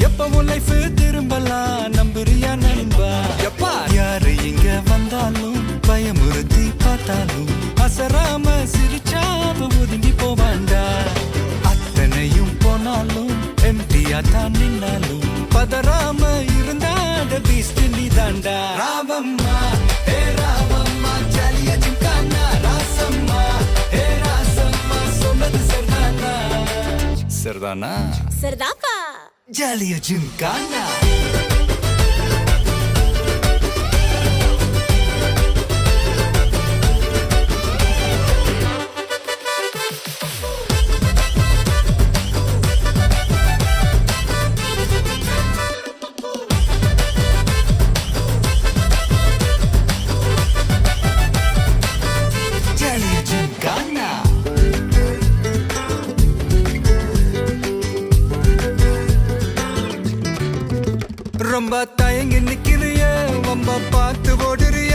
எப்பவும் லைஃப் திரும்பலாம் நம்புறியா நண்பா? எப்பா யாரு இங்க வந்தாலும் பயமுறுத்தி பார்த்தாலும் அசராம சிரிச்சாம ஒதுங்கி போவாண்டா. அத்தனையும் போனாலும் எம்டியா தான் நின்னாலும் பதறாம இருந்தாட பீஸ்ட் நீ தாண்டா. ராவம்மா ஏ ராவம்மா ஜாலியா ஜிம்கானா ராசம்மா ஏ ராசம்மா சொன்னது சரிதானா? சரிதானா? சரிதாப்பா. ஜாலியா ஜிம்கானா. ரொம்ப தயங்கி நிக்கிறிய ரொம்ப பார்த்து ஓடுறிய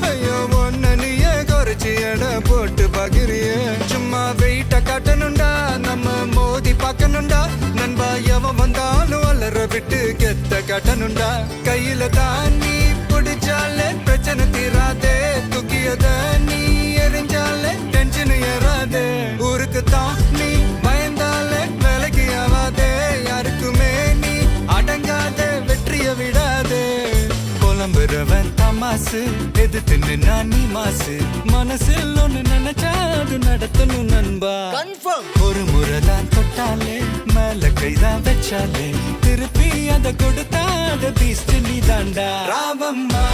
ஐயோ ஒன்ன நீயே குறைச்சி எடை போட்டு பாக்குறிய. சும்மா வெயிட்ட காட்டணுண்டா நம்ம மோதி பார்க்கணுண்டா. நண்பா எவன் வந்தாலும் அலற விட்டு கெத்த காட்டணுண்டா. கையில தான் நீ பிடிச்சாலே பிரச்சனை தீராதே. தூக்கியத நீ எரிஞ்சாலே டென்ஷன் ஏறாதே. ஊருக்கு தான் நீ பயந்தாலே வேலைக்கு ஆவாதே. யாருக்குமே நீ அடங்காத வெற்றிய விடாதே. புலம்புறவன் தமாசு எதிர்த்து நின்னா நீ மாசு. மனசில் ஒண்ணு நினைச்சா அது நடத்தணும் நண்பா. ஒரு முறைதான் தொட்டாலே மேல கைதான் வச்சாலே திருப்பி அத கொடுத்தாத பீஸ்ட் நீ தாண்டா. ராவம்மா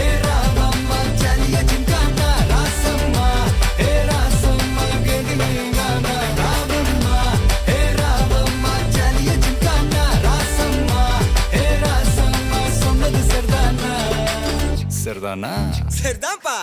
ஏ ராவம்மா ஜாலியா ஜிம்கானா ராசம்மா ஏ ராசம்மா கேதினேங்கானா. ராவம்மா ஏ ராவம்மா ஜாலியா ஜிம்கானா ராசம்மா ஏ ராசம்மா சொன்னது சரிதானா? சரிதானா? சரிதான்ப்பா.